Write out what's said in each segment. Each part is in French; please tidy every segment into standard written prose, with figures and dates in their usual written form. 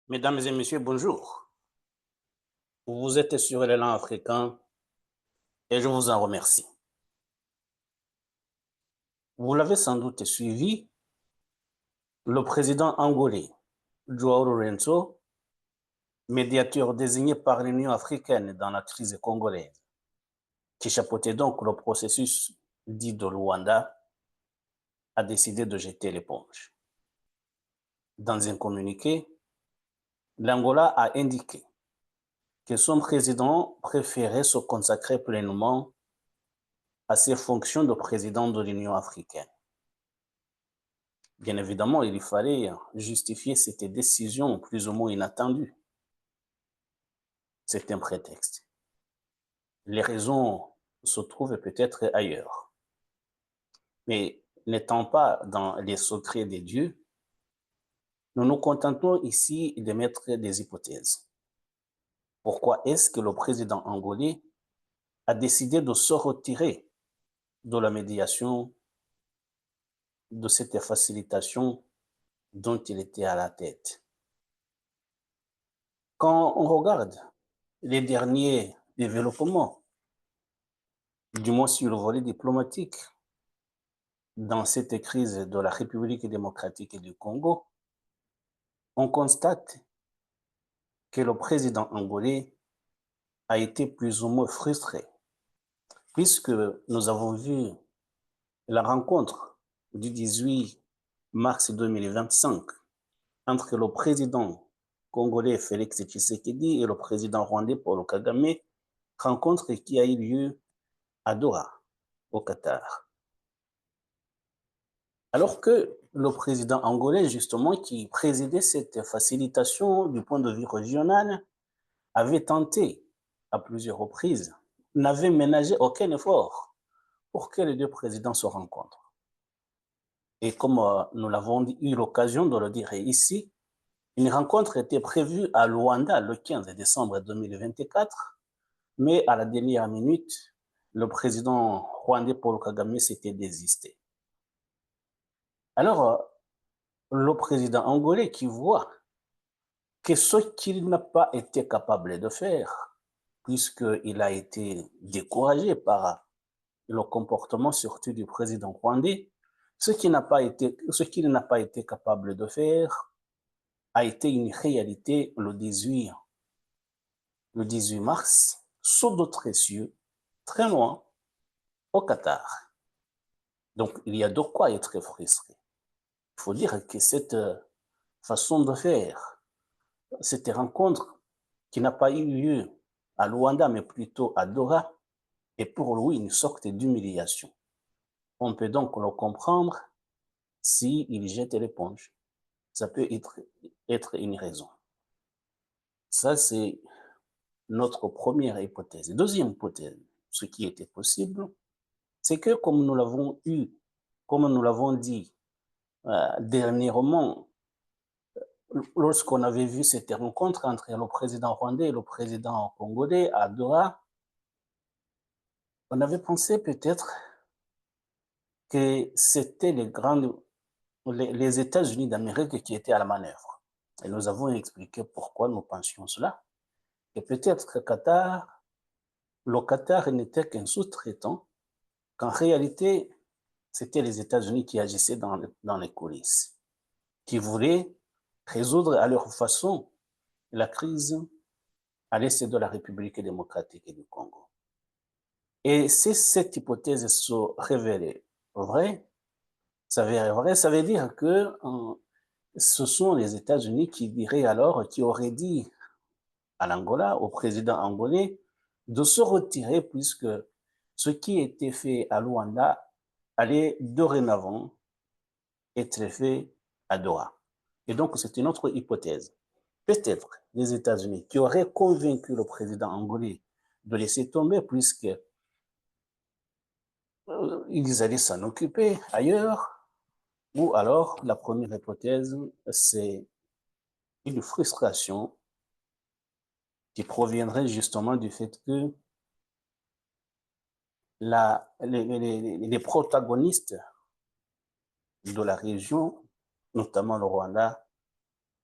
Mesdames et messieurs, bonjour. Vous êtes sur l'élan africain et je vous en remercie. Vous l'avez sans doute suivi, le président angolais, Joao Lourenço, médiateur désigné par l'Union africaine dans la crise congolaise, qui chapeautait donc le processus dit de Luanda, a décidé de jeter l'éponge. Dans un communiqué, l'Angola a indiqué que son président préférait se consacrer pleinement à ses fonctions de président de l'Union africaine. Bien évidemment, il fallait justifier cette décision plus ou moins inattendue. C'est un prétexte. Les raisons se trouvent peut-être ailleurs. Mais n'étant pas dans les secrets des dieux, nous nous contentons ici de mettre des hypothèses. Pourquoi est-ce que le président angolais a décidé de se retirer de la médiation de cette facilitation dont il était à la tête? Quand on regarde les derniers développements, du moins sur le volet diplomatique, dans cette crise de la République démocratique du Congo, on constate que le président angolais a été plus ou moins frustré, puisque nous avons vu la rencontre du 18 mars 2025 entre le président congolais Félix Tshisekedi et le président rwandais Paul Kagame, rencontre qui a eu lieu à Doha, au Qatar. Alors que le président angolais, justement, qui présidait cette facilitation du point de vue régional, avait tenté à plusieurs reprises, n'avait ménagé aucun effort pour que les deux présidents se rencontrent. Et comme nous l'avons eu l'occasion de le dire ici, une rencontre était prévue à Luanda le 15 décembre 2024, mais à la dernière minute, le président rwandais Paul Kagame s'était désisté. Alors, le président angolais qui voit que ce qu'il n'a pas été capable de faire, puisqu'il a été découragé par le comportement surtout du président rwandais, ce qu'il n'a pas été capable de faire a été une réalité le 18 mars, sous d'autres cieux, très loin, au Qatar. Donc, il y a de quoi être frustré. Il faut dire que cette façon de faire, cette rencontre qui n'a pas eu lieu à Luanda, mais plutôt à Doha, est pour lui une sorte d'humiliation. On peut donc le comprendre s'il jette l'éponge. Ça peut être une raison. Ça, c'est notre première hypothèse. Deuxième hypothèse, ce qui était possible, c'est que comme nous l'avons dit dernièrement, lorsqu'on avait vu cette rencontre entre le président rwandais et le président congolais à Doha, on avait pensé peut-être que c'était les États-Unis d'Amérique qui étaient à la manœuvre. Et nous avons expliqué pourquoi nous pensions cela. Et peut-être que le Qatar n'était qu'un sous-traitant, qu'en réalité, c'était les États-Unis qui agissaient dans les coulisses, qui voulaient résoudre à leur façon la crise à l'est de la République démocratique du Congo. Et si cette hypothèse se révélait vraie, ça veut dire que ce sont les États-Unis qui auraient dit à l'Angola, au président angolais, de se retirer puisque ce qui était fait à Luanda allait dorénavant être fait à Doha. Et donc, c'est une autre hypothèse. Peut-être les États-Unis qui auraient convaincu le président angolais de laisser tomber puisque ils allaient s'en occuper ailleurs, ou alors la première hypothèse, c'est une frustration qui proviendrait justement du fait que les protagonistes de la région, notamment le Rwanda,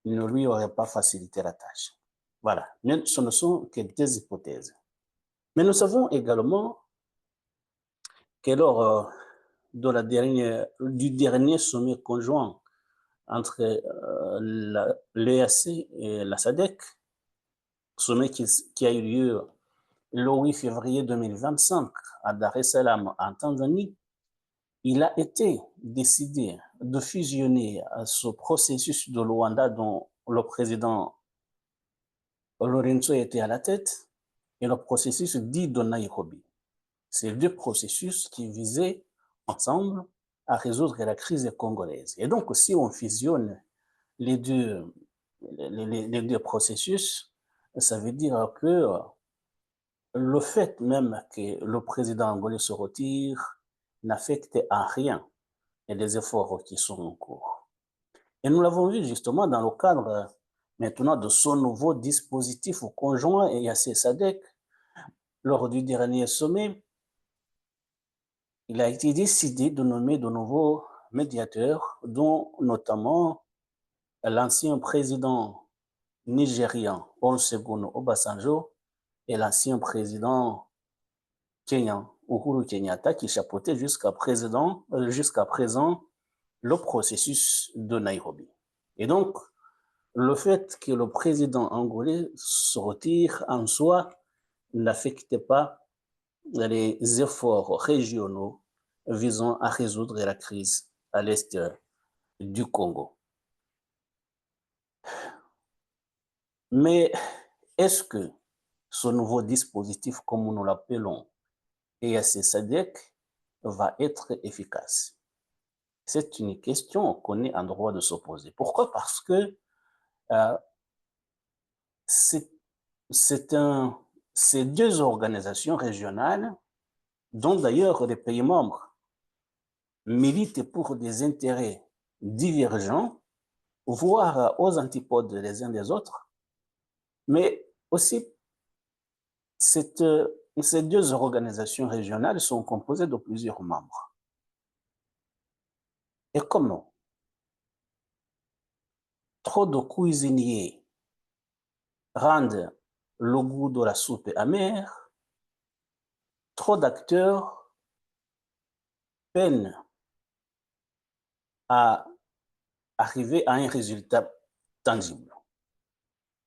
ne lui aurait pas facilité la tâche. Voilà, mais ce ne sont que des hypothèses. Mais nous savons également que lors du dernier sommet conjoint entre l'EAC et la SADC, sommet qui a eu lieu le 8 février 2025 à Dar es Salaam, en Tanzanie, il a été décidé de fusionner ce processus de Luanda dont le président Lorenzo était à la tête et le processus dit de Nairobi. Ces deux processus qui visaient ensemble à résoudre la crise congolaise. Et donc, si on fusionne les deux processus, ça veut dire que le fait même que le président angolais se retire n'affecte en rien les efforts qui sont en cours. Et nous l'avons vu justement dans le cadre maintenant de son nouveau dispositif conjoint EAC-SADC. Lors du dernier sommet, il a été décidé de nommer de nouveaux médiateurs, dont notamment l'ancien président nigérian Olusegun Obasanjo et l'ancien président kenyan Uhuru Kenyatta, qui chapeautait jusqu'à présent le processus de Nairobi. Et donc, le fait que le président angolais se retire en soi n'affecte pas les efforts régionaux visant à résoudre la crise à l'est du Congo. Mais est-ce que ce nouveau dispositif, comme nous l'appelons EAC-SADC, va être efficace? C'est une question qu'on est en droit de se poser. Pourquoi? Parce que ces deux organisations régionales, dont d'ailleurs les pays membres militent pour des intérêts divergents, voire aux antipodes les uns des autres, mais aussi ces deux organisations régionales sont composées de plusieurs membres. Et comment trop de cuisiniers rendent le goût de la soupe amer, trop d'acteurs peinent à arriver à un résultat tangible.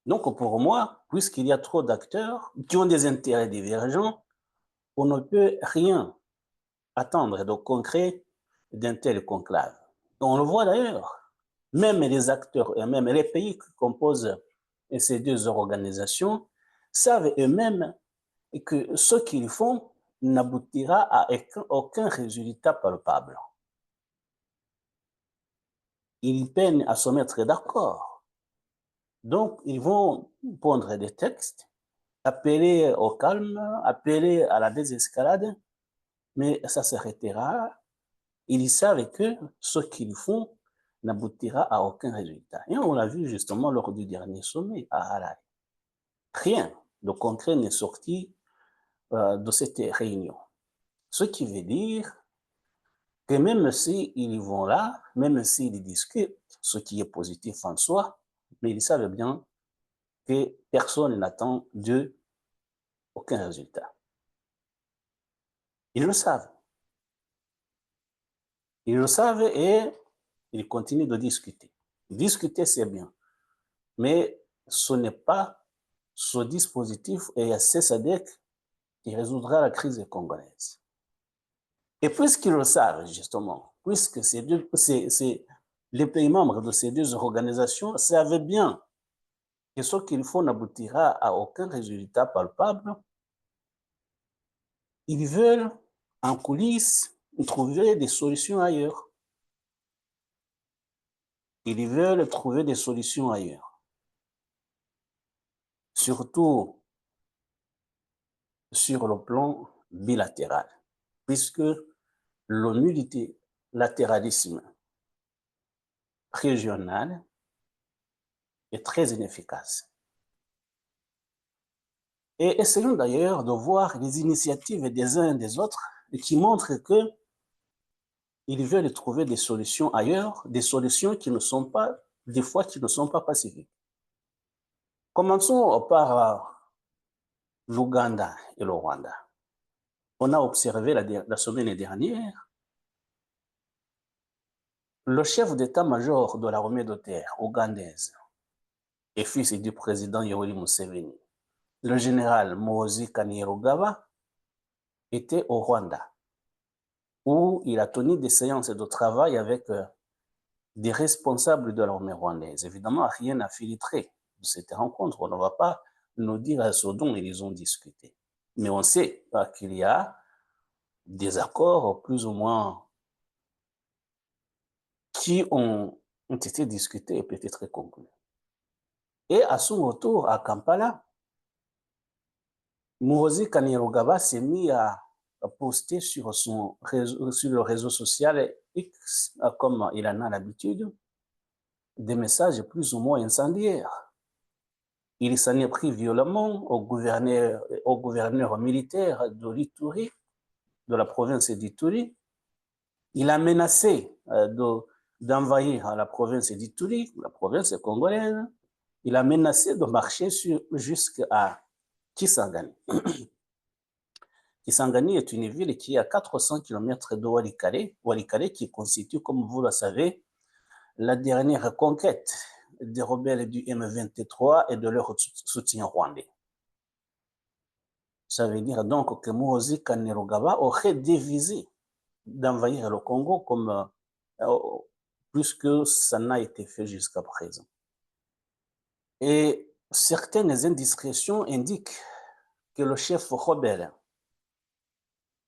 Donc pour moi, puisqu'il y a trop d'acteurs qui ont des intérêts divergents, on ne peut rien attendre de concret d'un tel conclave. On le voit d'ailleurs, même les acteurs et même les pays qui composent ces deux organisations savent eux-mêmes que ce qu'ils font n'aboutira à aucun résultat palpable. Ils peinent à se mettre d'accord. Donc, ils vont pondre des textes, appeler au calme, appeler à la désescalade, mais ça s'arrêtera. Ils savent que ce qu'ils font n'aboutira à aucun résultat. Et on l'a vu justement lors du dernier sommet à Harare. Rien de concret n'est sorti de cette réunion. Ce qui veut dire que même s'ils vont là, même s'ils discutent, ce qui est positif en soi, mais ils savent bien que personne n'attend d'eux aucun résultat. Ils le savent. Ils le savent et ils continuent de discuter. Discuter, c'est bien. Mais ce n'est pas ce dispositif EAC-SADC qui résoudra la crise congolaise. Et puisqu'ils le savent, justement, puisque les pays membres de ces deux organisations savaient bien que ce qu'il faut n'aboutira à aucun résultat palpable, ils veulent, en coulisses, trouver des solutions ailleurs. Ils veulent trouver des solutions ailleurs. Surtout sur le plan bilatéral, puisque le multilatéralisme régional est très inefficace. Et essayons d'ailleurs de voir les initiatives des uns et des autres qui montrent qu'ils veulent trouver des solutions ailleurs, des solutions qui ne sont pas des fois qui ne sont pas pacifiques. Commençons par l'Ouganda et le Rwanda. On a observé la semaine dernière le chef d'état-major de l'armée de terre ougandaise et fils du président Yoweri Museveni, le général Muhoozi Kainerugaba, était au Rwanda, où il a tenu des séances de travail avec des responsables de l'armée rwandaise. Évidemment, rien n'a filtré de cette rencontre. On ne va pas nous dire ce dont ils ont discuté. Mais on sait qu'il y a des accords plus ou moins qui ont été discutés et peut-être conclus. Et à son retour à Kampala, Muhoozi Kainerugaba s'est mis à poster sur le réseau social X, comme il en a l'habitude, des messages plus ou moins incendiaires. Il s'en est pris violemment au gouverneur militaire de l'Ituri, de la province d'Ituri. Il a menacé d'envahir la province d'Ituri, la province congolaise. Il a menacé de marcher jusqu'à Kisangani. Kisangani est une ville qui est à 400 km de Walikale. Walikale qui constitue, comme vous le savez, la dernière conquête des rebelles du M23 et de leur soutien rwandais. Ça veut dire donc que Muhoozi Kainerugaba aurait dévisé d'envahir le Congo comme plus que ça n'a été fait jusqu'à présent. Et certaines indiscrétions indiquent que le chef rebelle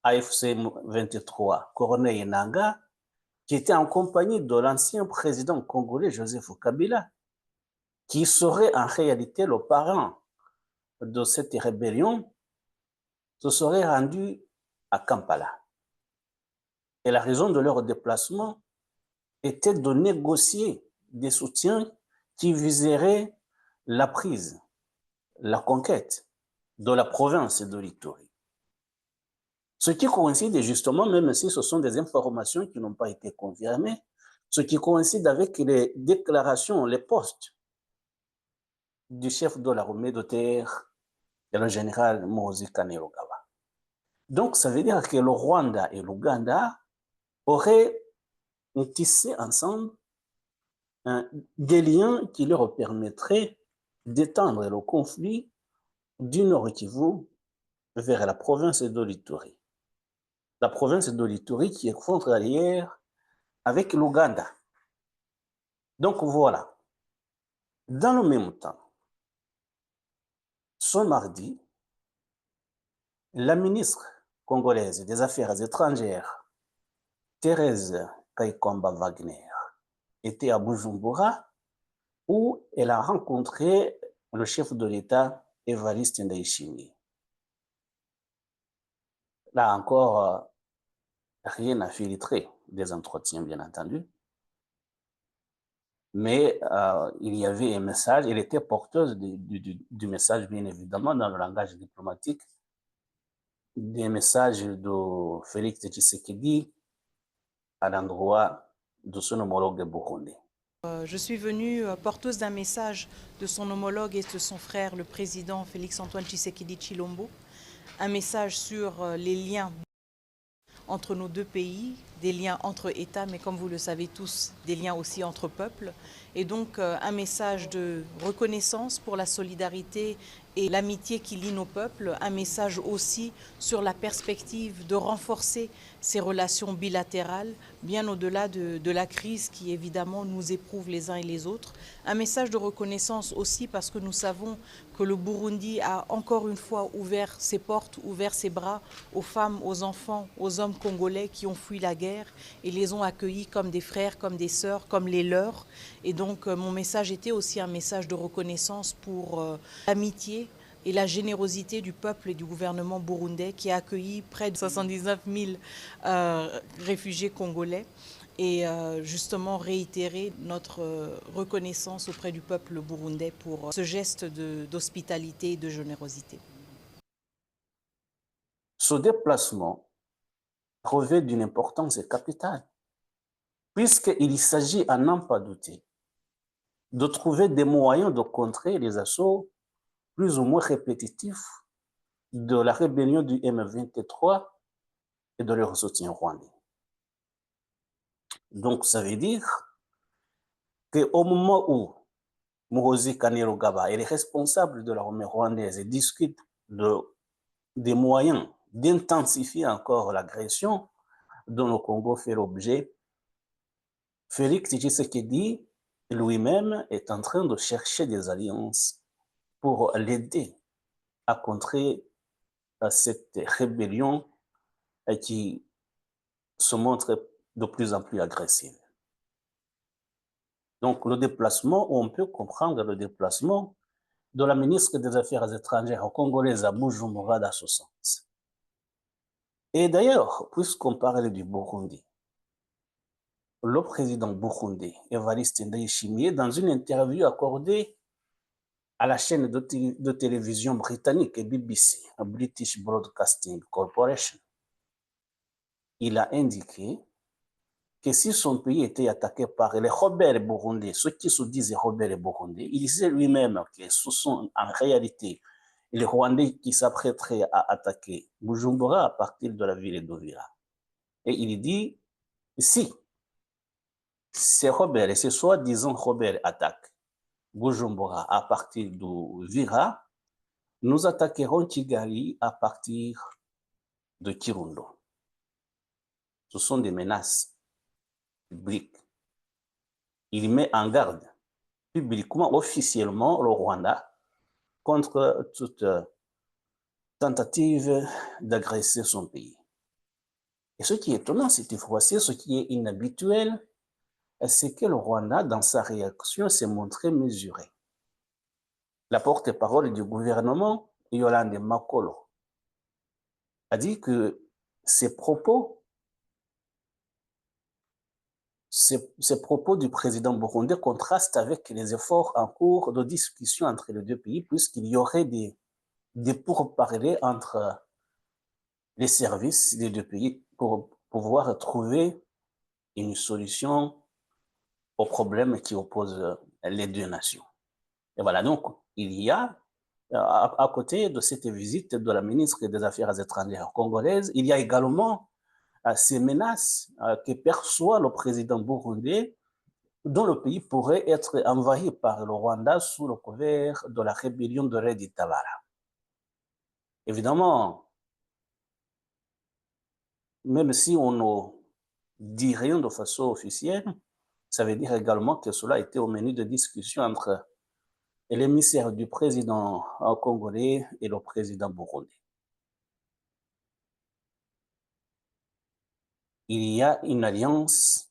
AFC 23, Corneille Nangaa, qui était en compagnie de l'ancien président congolais Joseph Kabila, qui serait en réalité le parent de cette rébellion, se serait rendu à Kampala. Et la raison de leur déplacement était de négocier des soutiens qui viseraient la prise, la conquête de la province de l'Ituri. Ce qui coïncide justement, même si ce sont des informations qui n'ont pas été confirmées, ce qui coïncide avec les déclarations, les posts du chef de l'armée de terre, le général Muhoozi Kainerugaba. Donc, ça veut dire que le Rwanda et l'Ouganda auraient tissé ensemble des liens qui leur permettraient d'étendre le conflit du Nord Kivu vers la province de l'Ituri. La province de l'Ituri qui est frontalière avec l'Ouganda. Donc voilà. Dans le même temps, ce mardi, la ministre congolaise des Affaires étrangères, Thérèse Kaikomba Wagner, était à Bujumbura où elle a rencontré le chef de l'État, Évariste Ndayishimiye. Là encore, rien n'a filtré des entretiens, bien entendu. Mais il y avait un message, elle était porteuse du message, bien évidemment, dans le langage diplomatique, des messages de Félix Tshisekedi à l'endroit de son homologue burundais. Je suis venue porteuse d'un message de son homologue et de son frère, le président Félix-Antoine Tshisekedi Tshilombo, un message sur les liens entre nos deux pays, des liens entre États, mais comme vous le savez tous, des liens aussi entre peuples. Et donc un message de reconnaissance pour la solidarité et l'amitié qui lie nos peuples, un message aussi sur la perspective de renforcer ces relations bilatérales, bien au-delà de la crise qui évidemment nous éprouve les uns et les autres. Un message de reconnaissance aussi parce que nous savons que le Burundi a encore une fois ouvert ses portes, ouvert ses bras aux femmes, aux enfants, aux hommes congolais qui ont fui la guerre et les ont accueillis comme des frères, comme des sœurs, comme les leurs. Et donc mon message était aussi un message de reconnaissance pour l'amitié et la générosité du peuple et du gouvernement burundais qui a accueilli près de 79 000 réfugiés congolais et justement réitérer notre reconnaissance auprès du peuple burundais pour ce geste d'hospitalité et de générosité. Ce déplacement revêt d'une importance capitale, puisqu'il s'agit, à n'en pas douter, de trouver des moyens de contrer les assauts plus ou moins répétitifs de la rébellion du M23 et de leur soutien rwandais. Donc, ça veut dire qu'au moment où Muhoozi Kainerugaba et les responsables de l'armée rwandaise discutent des moyens d'intensifier encore l'agression dont le Congo fait l'objet, Félix Tshisekedi lui-même est en train de chercher des alliances pour l'aider à contrer cette rébellion qui se montre de plus en plus agressive. Donc le déplacement, on peut comprendre le déplacement de la ministre des Affaires étrangères congolaise à Bujumbura dans ce sens. Et d'ailleurs, puisqu'on parle du Burundi, le président burundais, Evariste Ndayishimiye, dans une interview accordée à la chaîne de télévision britannique BBC, British Broadcasting Corporation, il a indiqué que si son pays était attaqué par les rebelles burundais, ceux qui se disent rebelles burundais, il disait lui-même que ce sont en réalité les Rwandais qui s'apprêteraient à attaquer Bujumbura à partir de la ville d'Uvira. Et il dit, si ces rebelles, ces soi-disant rebelles attaquent Bujumbura à partir d'Uvira, nous attaquerons Kigali à partir de Kirundo. Ce sont des menaces publiques. Il met en garde publiquement, officiellement, le Rwanda contre toute tentative d'agresser son pays. Et ce qui est étonnant cette fois-ci, ce qui est inhabituel, c'est que le Rwanda, dans sa réaction, s'est montré mesuré. La porte-parole du gouvernement, Yolande Makolo, a dit que ces propos du président burundais contrastent avec les efforts en cours de discussion entre les deux pays, puisqu'il y aurait des pourparlers entre les services des deux pays pour pouvoir trouver une solution aux problèmes qui opposent les deux nations. Et voilà, donc il y a, à côté de cette visite de la ministre des Affaires étrangères congolaise, il y a également ces menaces que perçoit le président burundais, dont le pays pourrait être envahi par le Rwanda sous le couvert de la rébellion de Red Tabara. Évidemment, même si on ne dit rien de façon officielle, ça veut dire également que cela était au menu de discussion entre l'émissaire du président congolais et le président burundais. Il y a une alliance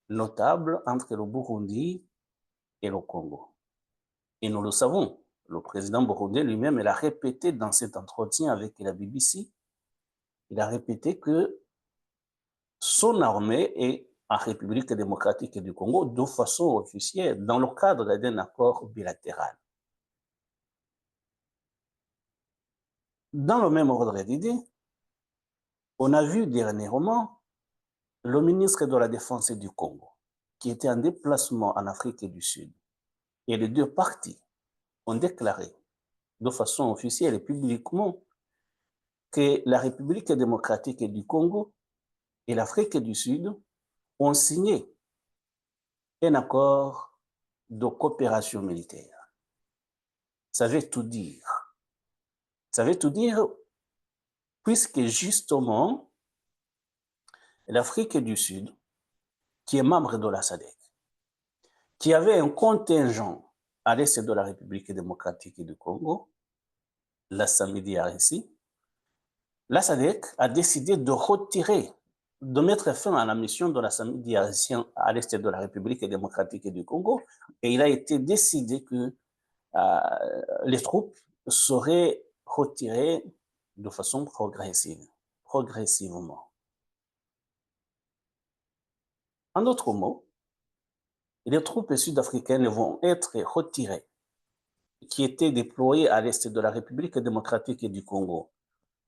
notable entre le Burundi et le Congo. Et nous le savons, le président burundais lui-même l'a répété dans cet entretien avec la BBC, il a répété que son armée est en République démocratique du Congo de façon officielle dans le cadre d'un accord bilatéral. Dans le même ordre d'idées, on a vu dernièrement le ministre de la Défense du Congo, qui était en déplacement en Afrique du Sud, et les deux parties ont déclaré de façon officielle et publiquement que la République démocratique du Congo et l'Afrique du Sud ont signé un accord de coopération militaire. Ça veut tout dire. Ça veut tout dire puisque justement, l'Afrique du Sud, qui est membre de la SADC, qui avait un contingent à l'est de la République démocratique du Congo, la SAMIDRC, la SADC a décidé de retirer, de mettre fin à la mission de la SAMIDRC à l'est de la République démocratique du Congo, et il a été décidé que les troupes seraient retirées de façon progressivement. En d'autres mots, les troupes sud-africaines vont être retirées, qui étaient déployées à l'est de la République démocratique du Congo,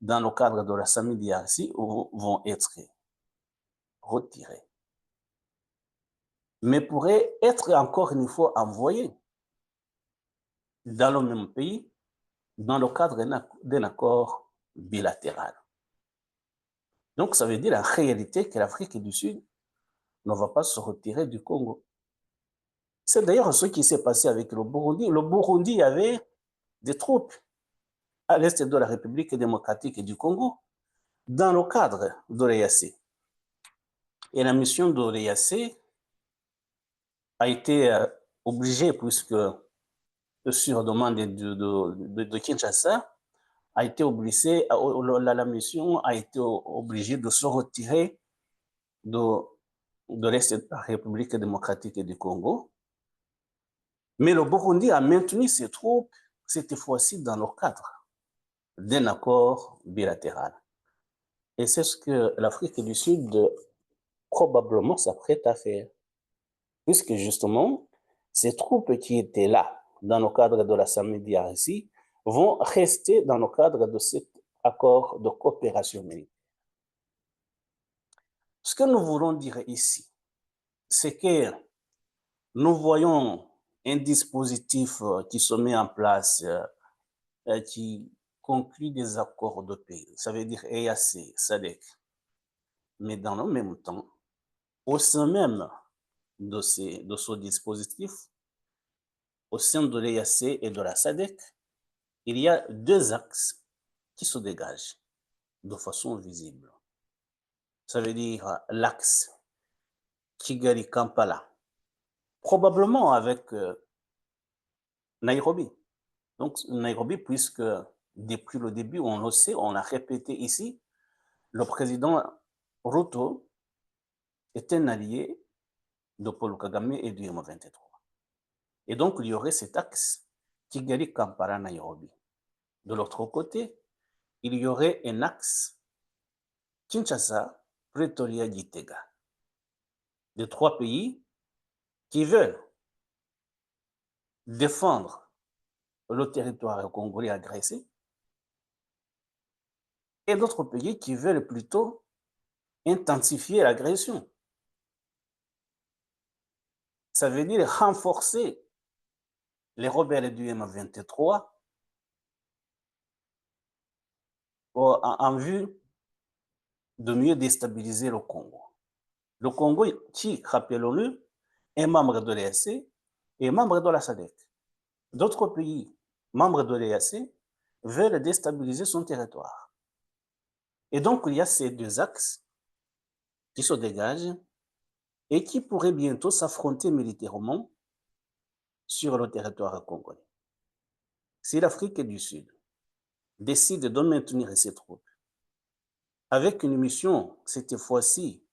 dans le cadre de la SAMIDRC, vont être retirées. mais pourrait être encore une fois envoyé dans le même pays dans le cadre d'un accord bilatéral. Donc, ça veut dire en réalité que l'Afrique du Sud ne va pas se retirer du Congo. C'est d'ailleurs ce qui s'est passé avec le Burundi. Le Burundi avait des troupes à l'est de la République démocratique du Congo dans le cadre de l'EAC. Et la mission de l'EAC a été obligée, puisque sur demande de Kinshasa, a été obligée, la mission a été obligée de se retirer de l'Est de la République démocratique du Congo. Mais le Burundi a maintenu ses troupes, cette fois-ci dans le cadre d'un accord bilatéral. Et c'est ce que l'Afrique du Sud probablement s'apprête à faire, puisque justement, ces troupes qui étaient là, dans le cadre de la SAMIDRC, vont rester dans le cadre de cet accord de coopération militaire. Ce que nous voulons dire ici, c'est que nous voyons un dispositif qui se met en place, qui conclut des accords de paix, ça veut dire EAC, SADC. Mais dans le même temps, au sein même de ce dispositif, au sein de l'EAC et de la SADC, il y a deux axes qui se dégagent de façon visible. Ça veut dire l'axe Kigali-Kampala, probablement avec Nairobi. Donc Nairobi, puisque depuis le début, on le sait, on l'a répété ici, le président Ruto est un allié de Paul Kagame et du M23. Et donc, il y aurait cet axe Kigali-Kampala-Nairobi. De l'autre côté, il y aurait un axe Kinshasa-Pretoria-Gitega. De trois pays qui veulent défendre le territoire congolais agressé et d'autres pays qui veulent plutôt intensifier l'agression. Ça veut dire renforcer les rebelles du M23 en vue de mieux déstabiliser le Congo. Le Congo, qui, rappelons-le, est membre de l'EAC et membre de la SADC. D'autres pays membres de l'EAC veulent déstabiliser son territoire. Et donc, il y a ces deux axes qui se dégagent et qui pourraient bientôt s'affronter militairement sur le territoire congolais. Si l'Afrique du Sud décide de maintenir ses troupes avec une mission, cette fois-ci,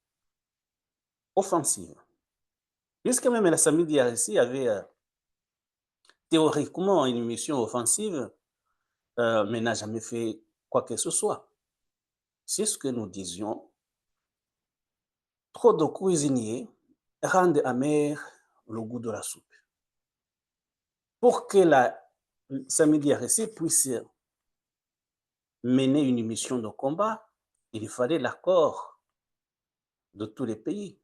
offensive, puisque même la SAMIDRC avait théoriquement une mission offensive, mais n'a jamais fait quoi que ce soit. C'est ce que nous disions. Trop de cuisiniers rendent amer le goût de la soupe. Pour que la SAMIDRC puisse mener une mission de combat, il fallait l'accord de tous les pays.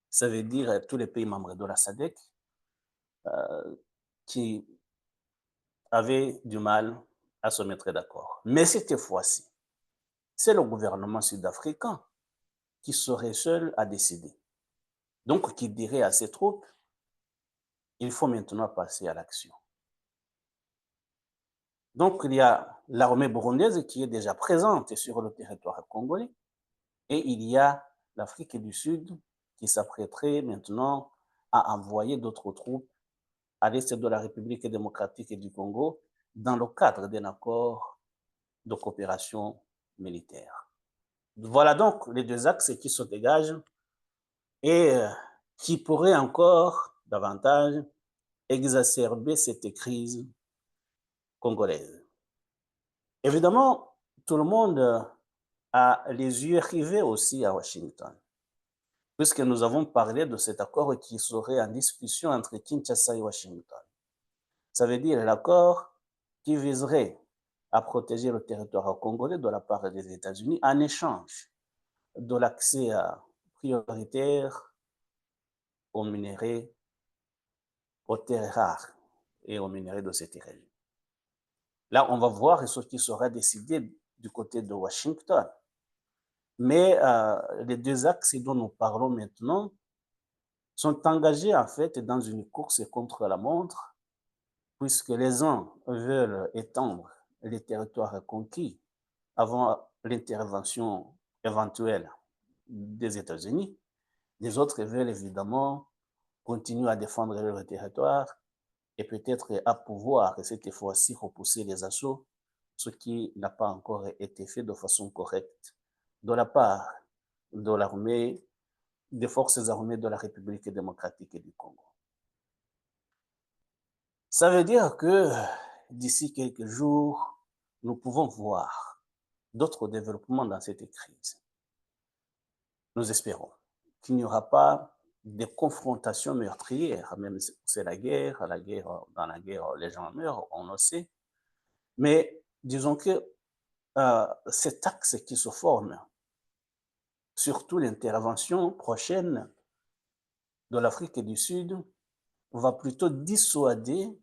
Ça veut dire tous les pays membres de la SADC qui avaient du mal à se mettre d'accord. Mais cette fois-ci, c'est le gouvernement sud-africain qui serait seul à décider. Donc, qui dirait à ses troupes, il faut maintenant passer à l'action. Donc, il y a l'armée burundaise qui est déjà présente sur le territoire congolais et il y a l'Afrique du Sud qui s'apprêterait maintenant à envoyer d'autres troupes à l'est de la République démocratique du Congo dans le cadre d'un accord de coopération militaire. Voilà donc les deux axes qui se dégagent et qui pourraient encore davantage exacerber cette crise congolaise. Évidemment, tout le monde a les yeux rivés aussi à Washington, puisque nous avons parlé de cet accord qui serait en discussion entre Kinshasa et Washington. Ça veut dire l'accord qui viserait à protéger le territoire congolais de la part des États-Unis en échange de l'accès prioritaire aux minerais, aux terres rares et aux minerais de cette région. Là, on va voir ce qui sera décidé du côté de Washington. Mais les deux axes dont nous parlons maintenant sont engagés en fait dans une course contre la montre, puisque les uns veulent étendre les territoires conquis avant l'intervention éventuelle des États-Unis. Les autres veulent évidemment continuer à défendre leur territoire et peut-être à pouvoir, cette fois-ci, repousser les assauts, ce qui n'a pas encore été fait de façon correcte de la part de l'armée, des forces armées de la République démocratique du Congo. Ça veut dire que d'ici quelques jours, nous pouvons voir d'autres développements dans cette crise. Nous espérons qu'il n'y aura pas de confrontations meurtrières, même si c'est la guerre, dans la guerre, les gens meurent, on le sait. Mais disons que cet axe qui se forme, surtout l'intervention prochaine de l'Afrique du Sud, va plutôt dissuader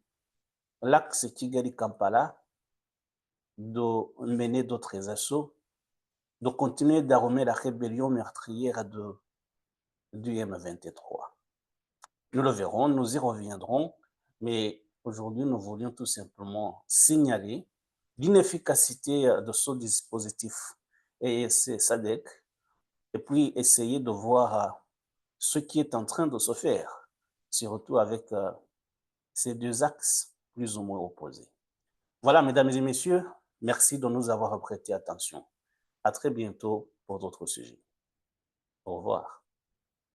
l'axe Kigali-Kampala de mener d'autres assauts, de continuer d'armer la rébellion meurtrière du M23. Nous le verrons, nous y reviendrons, mais aujourd'hui, nous voulions tout simplement signaler l'inefficacité de ce dispositif EAC SADC et puis essayer de voir ce qui est en train de se faire, surtout avec ces deux axes plus ou moins opposés. Voilà, mesdames et messieurs, merci de nous avoir prêté attention. À très bientôt pour d'autres sujets. Au revoir.